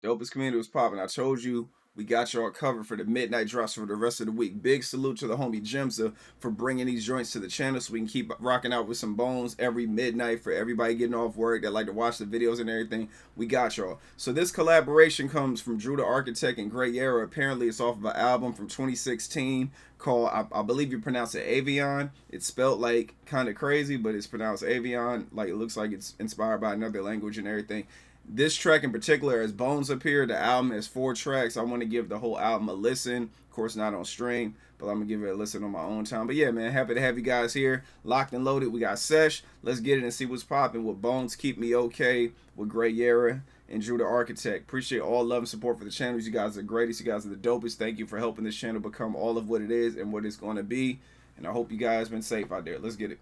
Dopest community was popping. I told you we got y'all covered for the midnight drops for the rest of the week. Big salute to the homie Jimbsa for bringing these joints to the channel so we can keep rocking out with some bones every midnight for everybody getting off work that like to watch the videos and everything. We got y'all. So this collaboration comes from Drew the Architect and Grayera. Apparently it's off of an album from 2016 called, I believe you pronounce it Avion. It's spelled like kind of crazy, but it's pronounced Avion. Like it looks like it's inspired by another language and everything. This track in particular, as Bones appeared, the album has 4 tracks. I want to give the whole album a listen. Of course, not on stream, but I'm gonna give it a listen on my own time. But yeah, man, happy to have you guys here, locked and loaded. We got Sesh. Let's get it and see what's popping with Bones. Keep Me Okay with Grayera and Drew the Architect. Appreciate all love and support for the channels. You guys are the greatest. You guys are the dopest. Thank you for helping this channel become all of what it is and what it's going to be. And I hope you guys been safe out there. Let's get it.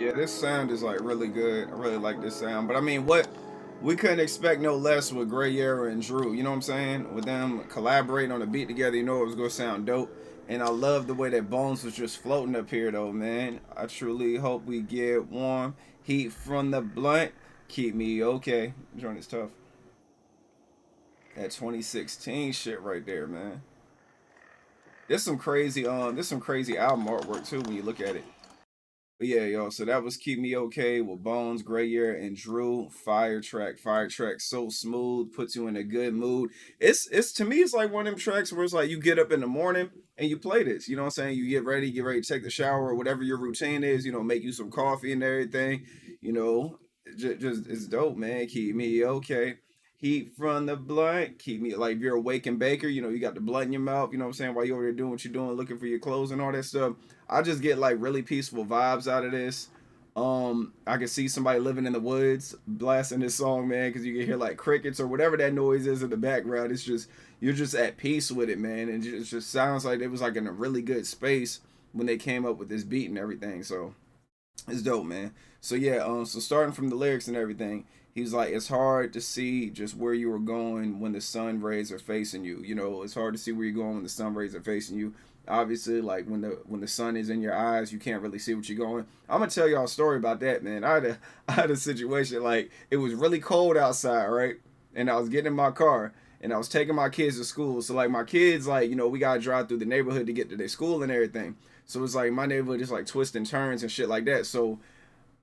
Yeah, this sound is like really good. I really like this sound. But I mean, what we couldn't expect no less with Grayera and Drew. You know what I'm saying? With them collaborating on a beat together, you know it was gonna sound dope. And I love the way that Bones was just floating up here, though, man. I truly hope we get warm. Heat from the blunt. Keep me okay. Joint is tough. That 2016 shit right there, man. There's some crazy album artwork too when you look at it. But yeah, yo, so that was Keep Me Okay with Bones, Grayyer, and Drew. Fire track, so smooth, puts you in a good mood. It's to me, it's like one of them tracks where it's like you get up in the morning and you play this. You know what I'm saying? You get ready to take the shower or whatever your routine is. You know, make you some coffee and everything. You know, just it's dope, man. Keep me okay. Heat from the blunt, keep me like if you're a waking baker, you know, you got the blunt in your mouth, you know what I'm saying, while you're over there doing what you're doing, looking for your clothes and all that stuff. I just get like really peaceful vibes out of this. I can see somebody living in the woods blasting this song, man, because you can hear like crickets or whatever that noise is in the background. It's just you're just at peace with it, man, and it just sounds like it was like in a really good space when they came up with this beat and everything. So it's dope, man. So yeah, so starting from the lyrics and everything, he's like, it's hard to see just where you were going when the sun rays are facing you. You know, it's hard to see where you're going when the sun rays are facing you. Obviously, like when the sun is in your eyes, you can't really see what you're going. I'm gonna tell y'all a story about that, man. I had a I had a situation like it was really cold outside, right? and I was getting in my car, and I was taking my kids to school. So like my kids, like, you know, we gotta drive through the neighborhood to get to their school and everything. So it's like my neighborhood is like twists and turns and shit like that. So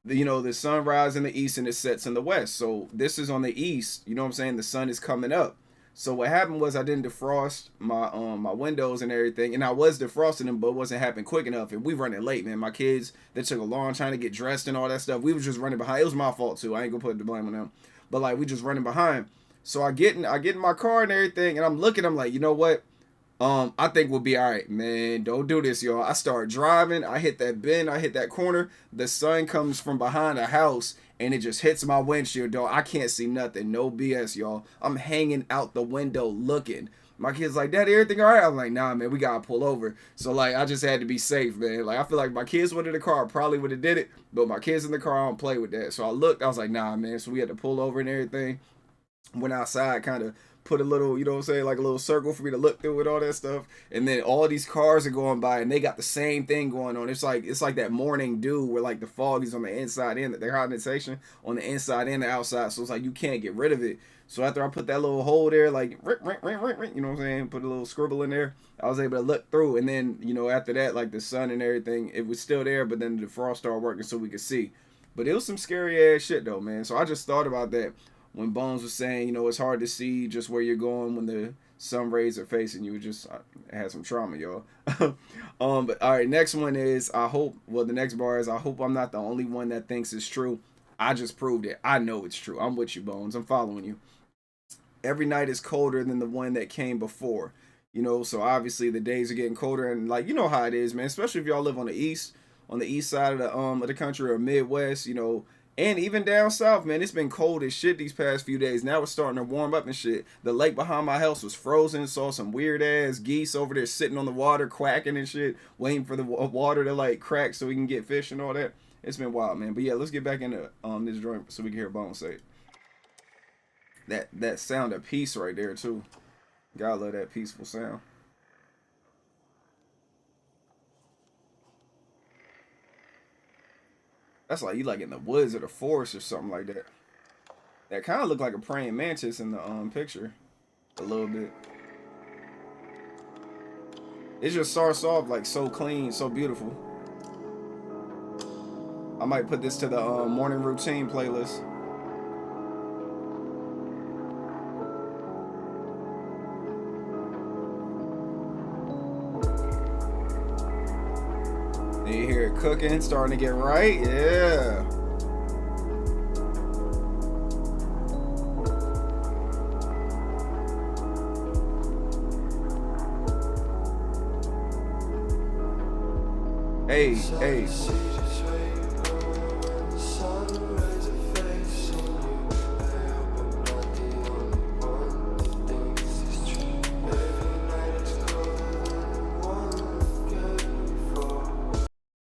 you know, the sun rises in the east and it sets in the west. So this is on the east. You know what I'm saying? The sun is coming up. So what happened was I didn't defrost my windows and everything, and I was defrosting them, but it wasn't happening quick enough. And we running late, man. My kids, they took a long time to get dressed and all that stuff. We was just running behind. It was my fault too. I ain't gonna put the blame on them, but like we just running behind. So I get in my car and everything, and I'm looking. I'm like, you know what? I think we'll be all right, man. Don't do this, y'all. I start driving. I hit that bend. I hit that corner. The sun comes from behind the house and it just hits my windshield, dog. I can't see nothing. No BS, y'all. I'm hanging out the window looking. My kid's like, Daddy, everything all right? I'm like, nah, man, we gotta pull over. So like, I just had to be safe, man. Like, I feel like my kids went in the car, I probably would have did it, but my kids in the car, I don't play with that. So I looked, I was like, nah, man. So we had to pull over and everything. Went outside, kind of put a little, you know what I'm saying, like a little circle for me to look through with all that stuff. And then all these cars are going by and they got the same thing going on. It's like that morning dew where like the fog is on the inside and the condensation on the inside and the outside. So it's like you can't get rid of it. So after I put that little hole there, like, you know what I'm saying, put a little scribble in there, I was able to look through. And then, you know, after that, like the sun and everything, it was still there, but then the frost started working so we could see. But it was some scary ass shit though, man. So I just thought about that when Bones was saying, you know, it's hard to see just where you're going when the sun rays are facing you. Just had some trauma, y'all. But all right, next one is the next bar is I hope I'm not the only one that thinks it's true. I just proved it. I know it's true. I'm with you, Bones. I'm following you. Every night is colder than the one that came before. You know, so obviously the days are getting colder, and like, you know how it is, man. Especially if y'all live on the east side of the country or Midwest, you know. And even down south, man, it's been cold as shit these past few days. Now it's starting to warm up and shit. The lake behind my house was frozen. Saw some weird ass geese over there sitting on the water, quacking and shit, waiting for the water to like crack so we can get fish and all that. It's been wild, man. But yeah, let's get back into this joint so we can hear Bones say it. That sound of peace right there too. Gotta love that peaceful sound. That's like you like in the woods or the forest or something like that. That kind of looked like a praying mantis in the picture, a little bit. It just starts off like so clean, so beautiful. I might put this to the morning routine playlist. You hear it cooking, starting to get right, yeah. Hey.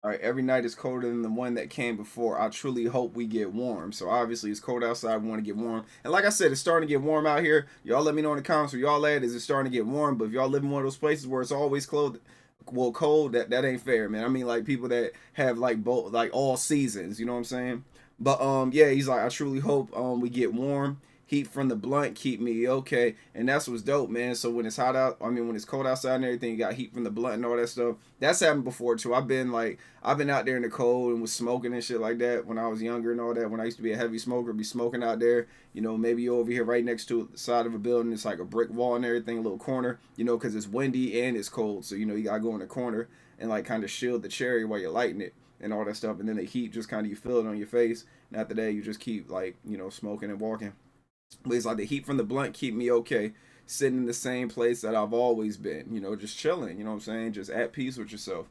All right, every night is colder than the one that came before. I truly hope we get warm. So obviously it's cold outside. We want to get warm. And like I said, it's starting to get warm out here. Y'all let me know in the comments where y'all at. Is it starting to get warm? But if y'all live in one of those places where it's always cold, that ain't fair, man. I mean, like people that have like both, like all seasons. You know what I'm saying? But yeah, he's like, I truly hope we get warm. Heat from the blunt keep me okay, and that's what's dope, man. So when it's hot out, I mean when it's cold outside and everything, you got heat from the blunt and all that stuff. That's happened before too. I've been out there in the cold and was smoking and shit like that when I was younger and all that. When I used to be a heavy smoker, be smoking out there. You know, maybe you're over here right next to the side of a building. It's like a brick wall and everything, a little corner. You know, because it's windy and it's cold, so you know you gotta go in the corner and like kind of shield the cherry while you're lighting it and all that stuff. And then the heat just kind of you feel it on your face. And after that, you just keep like smoking and walking. But it's like the heat from the blunt keep me okay, sitting in the same place that I've always been, just chilling, you know what I'm saying? Just at peace with yourself.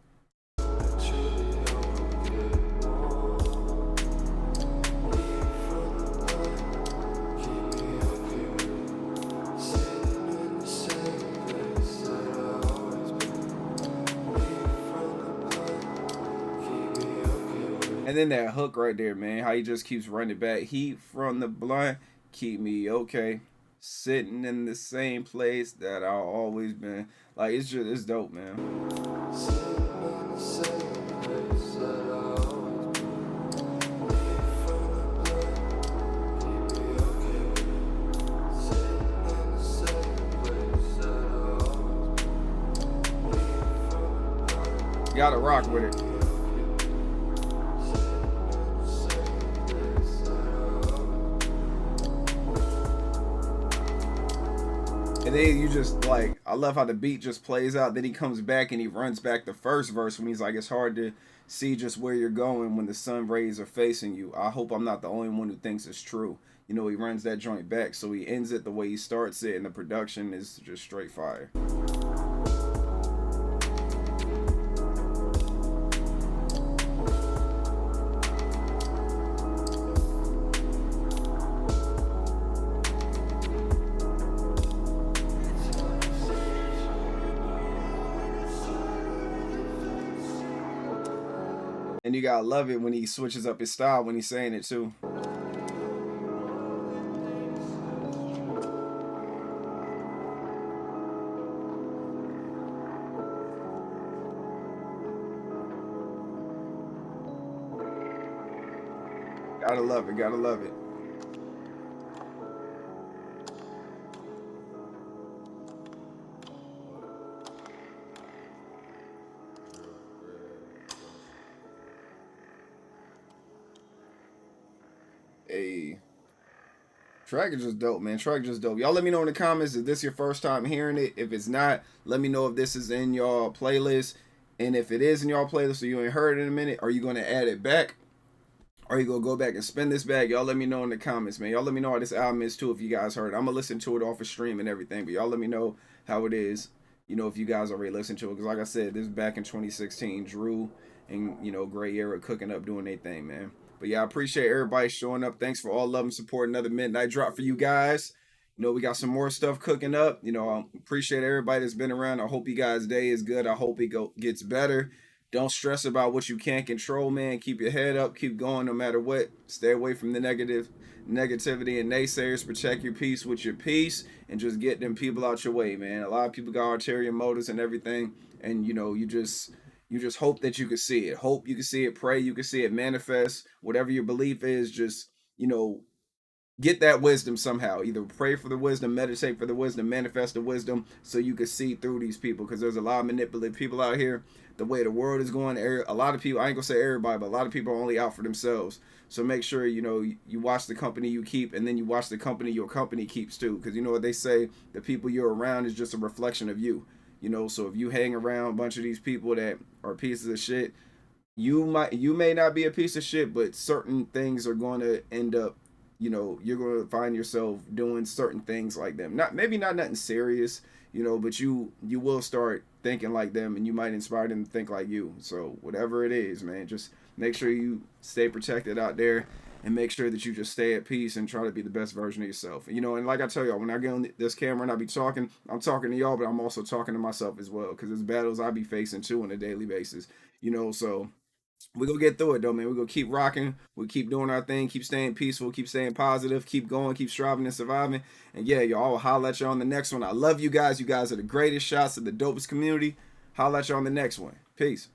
And then that hook right there, man, how he just keeps running back. Heat from the blunt keep me okay, sitting in the same place that I've always been. Like it's dope, man. Gotta rock with it. And then you just like, I love how the beat just plays out. Then he comes back and he runs back the first verse when he's like, it's hard to see just where you're going when the sun rays are facing you. I hope I'm not the only one who thinks it's true. You know, he runs that joint back. So he ends it the way he starts it, and the production is just straight fire. And you gotta love it when he switches up his style when he's saying it too. Gotta love it, gotta love it. A track is just dope, man. Track is just dope. Y'all let me know in the comments if this is your first time hearing it. If it's not, let me know if this is in y'all playlist. And if it is in y'all playlist, so you ain't heard it in a minute, are you gonna add it back? Or you gonna go back and spin this back? Y'all let me know in the comments, man. Y'all let me know how this album is too if you guys heard it. I'm gonna listen to it off of stream and everything, but y'all let me know how it is. You know, if you guys already listened to it, because like I said, this is back in 2016. Drew and Grayera cooking up, doing their thing, man. But yeah, I appreciate everybody showing up. Thanks for all love and support. Another midnight drop for you guys. You know, we got some more stuff cooking up. You know, I appreciate everybody that's been around. I hope you guys' day is good. I hope it gets better. Don't stress about what you can't control, man. Keep your head up. Keep going no matter what. Stay away from the negativity and naysayers. Protect your peace with your peace and just get them people out your way, man. A lot of people got ulterior motives and everything. And, you just hope that you can see it. Hope you can see it. Pray you can see it manifest. Whatever your belief is, just, get that wisdom somehow. Either pray for the wisdom, meditate for the wisdom, manifest the wisdom so you can see through these people, because there's a lot of manipulative people out here. The way the world is going, a lot of people, I ain't gonna say everybody, but a lot of people are only out for themselves. So make sure you watch the company you keep, and then you watch the company your company keeps too, because you know what they say, the people you're around is just a reflection of you. So if you hang around a bunch of these people that are pieces of shit, you may not be a piece of shit, but certain things are going to end up, you're going to find yourself doing certain things like them. Not nothing serious, but you will start thinking like them, and you might inspire them to think like you. So whatever it is, man, just make sure you stay protected out there, and make sure that you just stay at peace and try to be the best version of yourself. And like I tell y'all, when I get on this camera and I be talking, I'm talking to y'all, but I'm also talking to myself as well, because there's battles I be facing too on a daily basis. So we gonna get through it though, man. We gonna keep rocking. We keep doing our thing. Keep staying peaceful. Keep staying positive. Keep going. Keep striving and surviving. And yeah, y'all, I'll holler at y'all on the next one. I love you guys. You guys are the greatest. Shots of the dopest community. Holler at y'all on the next one. Peace.